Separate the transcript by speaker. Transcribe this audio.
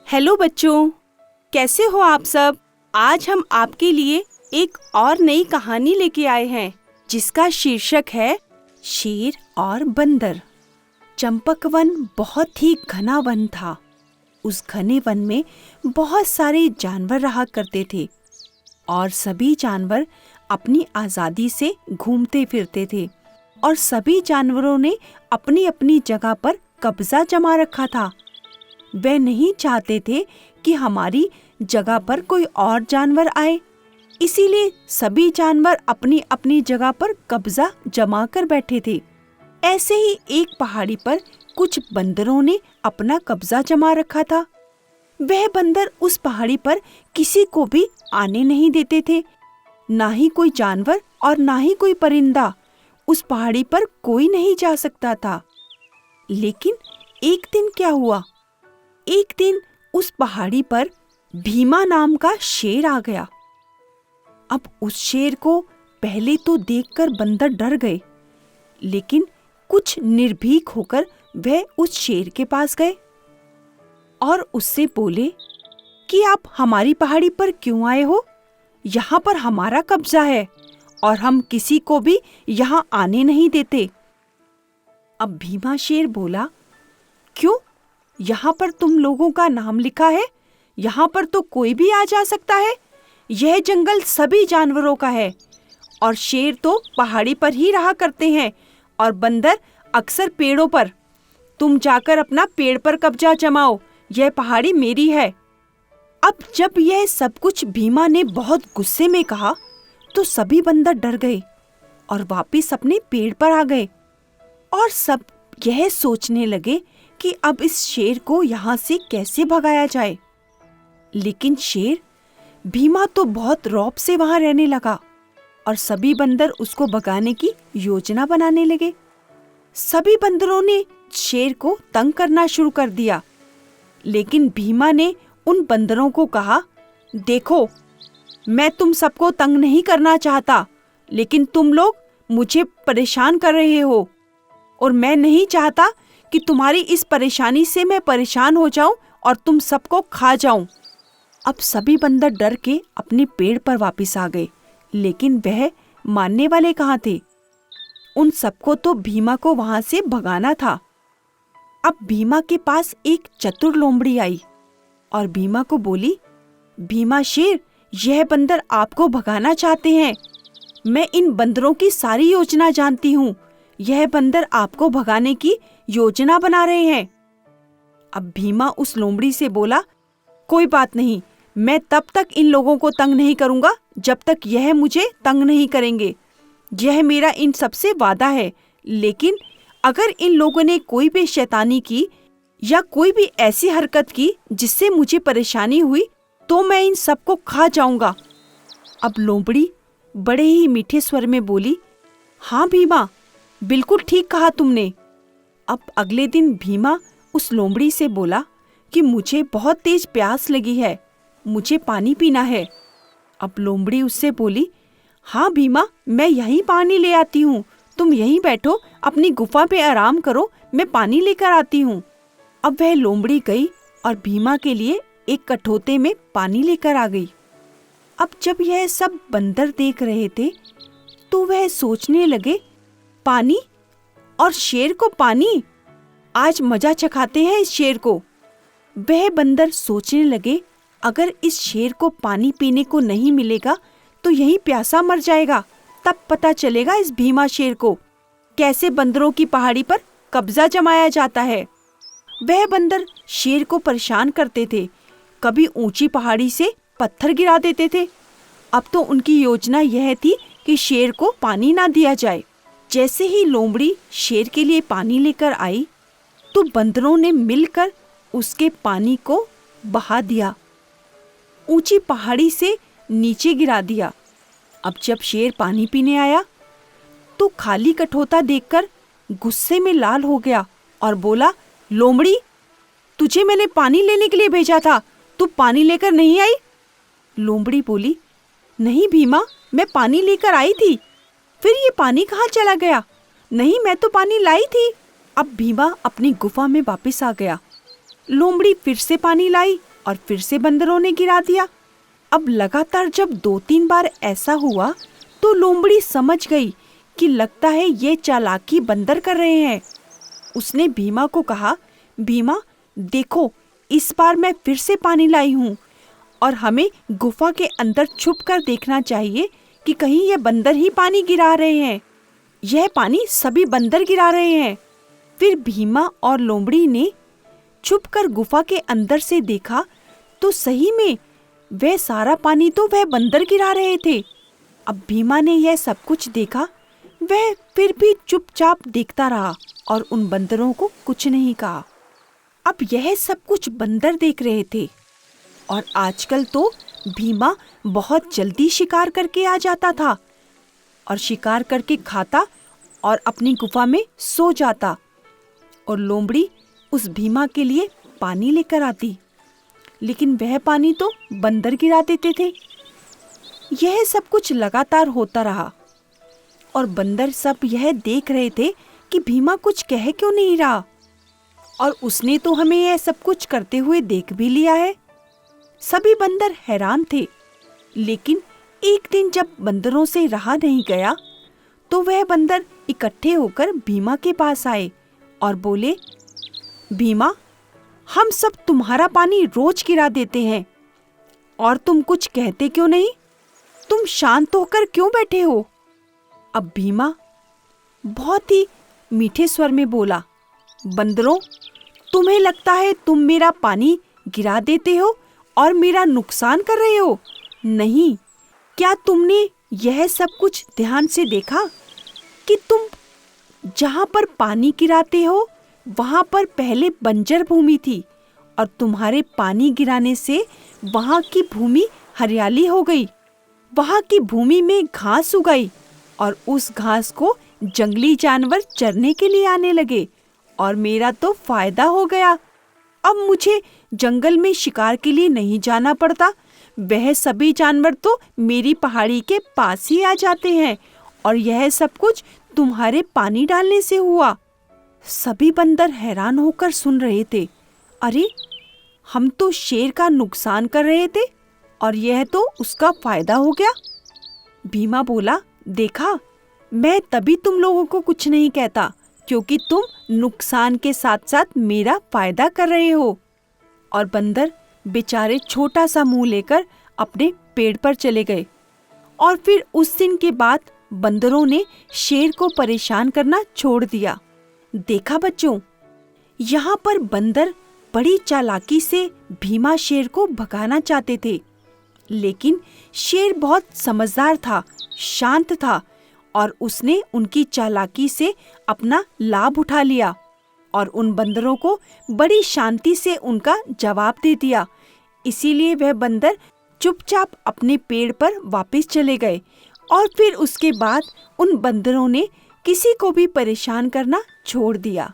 Speaker 1: Hello बच्चों, कैसे हो आप सब। आज हम आपके लिए एक और नई कहानी लेके आए हैं जिसका शीर्षक है शेर और बंदर। चंपकवन बहुत ही घना वन था। उस घने वन में बहुत सारे जानवर रहा करते थे और सभी जानवर अपनी आज़ादी से घूमते फिरते थे और सभी जानवरों ने अपनी अपनी जगह पर कब्जा जमा रखा था। वे नहीं चाहते थे कि हमारी जगह पर कोई और जानवर आए, इसीलिए सभी जानवर अपनी अपनी जगह पर कब्जा जमा कर बैठे थे। ऐसे ही एक पहाड़ी पर कुछ बंदरों ने अपना कब्जा जमा रखा था। वह बंदर उस पहाड़ी पर किसी को भी आने नहीं देते थे, ना ही कोई जानवर और ना ही कोई परिंदा। उस पहाड़ी पर कोई नहीं जा सकता था। लेकिन एक दिन क्या हुआ? एक दिन उस पहाड़ी पर भीमा नाम का शेर आ गया। अब उस शेर को पहले तो देखकर बंदर डर गए, लेकिन कुछ निर्भीक होकर वह उस शेर के पास गए और उससे बोले कि आप हमारी पहाड़ी पर क्यों आए हो? यहाँ पर हमारा कब्जा है और हम किसी को भी यहाँ आने नहीं देते। अब भीमा शेर बोला, क्यों? यहाँ पर तुम लोगों का नाम लिखा है, यहाँ पर तो कोई भी आ जा सकता है। यह जंगल सभी जानवरों का है और शेर तो पहाड़ी पर ही रहा करते हैं और बंदर अक्सर पेड़ों पर। तुम जाकर अपना पेड़ पर कब्जा जमाओ, यह पहाड़ी मेरी है। अब जब यह सब कुछ भीमा ने बहुत गुस्से में कहा तो सभी बंदर डर गए और वापस अपने पेड़ पर आ गए और सब यह सोचने लगे कि अब इस शेर को यहाँ से कैसे भगाया जाए। लेकिन शेर भीमा तो बहुत रौब से वहां रहने लगा और सभी बंदर उसको भगाने की योजना बनाने लगे। सभी बंदरों ने शेर को तंग करना शुरू कर दिया, लेकिन भीमा ने उन बंदरों को कहा, देखो, मैं तुम सबको तंग नहीं करना चाहता, लेकिन तुम लोग मुझे परेशान कर रहे हो और मैं नहीं चाहता कि तुम्हारी इस परेशानी से मैं परेशान हो जाऊं और तुम सबको खा जाऊं। अब सभी बंदर डर के अपने पेड़ पर वापस आ गए, लेकिन वह मानने वाले कहाँ थे? उन सबको तो भीमा को वहां से भगाना था। अब भीमा के पास एक चतुर लोमड़ी आई और भीमा को बोली, भीमा शेर, यह बंदर आपको भगाना चाहते हैं। मैं इन बंदरों की सारी योजना जानती हूँ। यह बंदर आपको भगाने की योजना बना रहे हैं। अब भीमा उस लोमड़ी से बोला, कोई बात नहीं, मैं तब तक इन लोगों को तंग नहीं करूंगा जब तक यह मुझे तंग नहीं करेंगे। यह मेरा इन सबसे वादा है। लेकिन अगर इन लोगों ने कोई भी शैतानी की या कोई भी ऐसी हरकत की जिससे मुझे परेशानी हुई तो मैं इन सबको खा जाऊंगा। अब लोमड़ी बड़े ही मीठे स्वर में बोली, हाँ भीमा, बिल्कुल ठीक कहा तुमने। अब अगले दिन भीमा उस लोमड़ी से बोला कि मुझे बहुत तेज प्यास लगी है, मुझे पानी पीना है। अब लोमड़ी उससे बोली, हाँ भीमा, मैं यहीं पानी ले आती हूँ, तुम यहीं बैठो, अपनी गुफा पे आराम करो, मैं पानी लेकर आती हूँ। अब वह लोमड़ी गई और भीमा के लिए एक कठोते में पानी लेकर आ गई। अब जब यह सब बंदर देख रहे थे तो वह सोचने लगे, पानी और शेर को पानी, आज मजा चखाते हैं इस शेर को। वह बंदर सोचने लगे, अगर इस शेर को पानी पीने को नहीं मिलेगा तो यही प्यासा मर जाएगा। तब पता चलेगा इस भीमा शेर को कैसे बंदरों की पहाड़ी पर कब्जा जमाया जाता है। वह बंदर शेर को परेशान करते थे, कभी ऊंची पहाड़ी से पत्थर गिरा देते थे। अब तो उनकी योजना यह थी कि शेर को पानी ना दिया जाए। जैसे ही लोमड़ी शेर के लिए पानी लेकर आई तो बंदरों ने मिलकर उसके पानी को बहा दिया, ऊंची पहाड़ी से नीचे गिरा दिया। अब जब शेर पानी पीने आया तो खाली कठोता देखकर गुस्से में लाल हो गया और बोला, लोमड़ी, तुझे मैंने पानी लेने के लिए भेजा था, तू पानी लेकर नहीं आई? लोमड़ी बोली, नहीं भीमा, मैं पानी लेकर आई थी, फिर ये पानी कहाँ चला गया? नहीं, मैं तो पानी लाई थी। अब भीमा अपनी गुफा में वापस आ गया। लोमड़ी फिर से पानी लाई और फिर से बंदरों ने गिरा दिया। अब लगातार जब 2-3 बार ऐसा हुआ तो लोमड़ी समझ गई कि लगता है ये चालाकी बंदर कर रहे हैं। उसने भीमा को कहा, भीमा देखो, इस बार मैं फिर से पानी लाई हूँ और हमें गुफा के अंदर छुप कर देखना चाहिए कि कहीं ये बंदर ही पानी गिरा रहे हैं। यह पानी सभी बंदर गिरा रहे हैं। फिर भीमा और लोमड़ी ने छुपकर गुफा के अंदर से देखा तो सही में वह सारा पानी तो वह बंदर गिरा रहे थे। अब भीमा ने यह सब कुछ देखा, वह फिर भी चुपचाप देखता रहा और उन बंदरों को कुछ नहीं कहा। अब यह सब कुछ बंदर देख रहे थे और आजकल तो भीमा बहुत जल्दी शिकार करके आ जाता था और शिकार करके खाता और अपनी गुफा में सो जाता और लोमड़ी उस भीमा के लिए पानी लेकर आती, लेकिन वह पानी तो बंदर गिरा देते थे। यह सब कुछ लगातार होता रहा और बंदर सब यह देख रहे थे कि भीमा कुछ कह क्यों नहीं रहा, और उसने तो हमें यह सब कुछ करते हुए देख भी लिया है। सभी बंदर हैरान थे, लेकिन एक दिन जब बंदरों से रहा नहीं गया तो वह बंदर इकट्ठे होकर भीमा के पास आए और बोले, भीमा, हम सब तुम्हारा पानी रोज गिरा देते हैं और तुम कुछ कहते क्यों नहीं? तुम शांत होकर क्यों बैठे हो? अब भीमा बहुत ही मीठे स्वर में बोला, बंदरों, तुम्हें लगता है तुम मेरा पानी गिरा देते हो और मेरा नुकसान कर रहे हो? नहीं, क्या तुमने यह सब कुछ ध्यान से देखा कि तुम जहाँ पर पानी गिराते हो वहाँ पर पहले बंजर भूमि थी और तुम्हारे पानी गिराने से वहाँ की भूमि हरियाली हो गई, वहाँ की भूमि में घास उगाई और उस घास को जंगली जानवर चरने के लिए आने लगे और मेरा तो फायदा हो गया। अब मुझे जंगल में शिकार के लिए नहीं जाना पड़ता। वह सभी जानवर तो मेरी पहाड़ी के पास ही आ जाते हैं और यह सब कुछ तुम्हारे पानी डालने से हुआ। सभी बंदर हैरान होकर सुन रहे थे। अरे, हम तो शेर का नुकसान कर रहे थे और यह तो उसका फायदा हो गया। भीमा बोला, देखा, मैं तभी तुम लोगों को कुछ नहीं कहता क्योंकि तुम नुकसान के साथ साथ मेरा फायदा कर रहे हो। और बंदर बेचारे छोटा सा मुंह लेकर अपने पेड़ पर चले गए। और फिर उस दिन के बाद बंदरों ने शेर को परेशान करना छोड़ दिया। देखा बच्चों, यहाँ पर बंदर बड़ी चालाकी से भीमा शेर को भगाना चाहते थे, लेकिन शेर बहुत समझदार था, शांत था और उसने उनकी चालाकी से अपना लाभ उठा लिया और उन बंदरों को बड़ी शांति से उनका जवाब दे दिया। इसीलिए वह बंदर चुपचाप अपने पेड़ पर वापस चले गए और फिर उसके बाद उन बंदरों ने किसी को भी परेशान करना छोड़ दिया।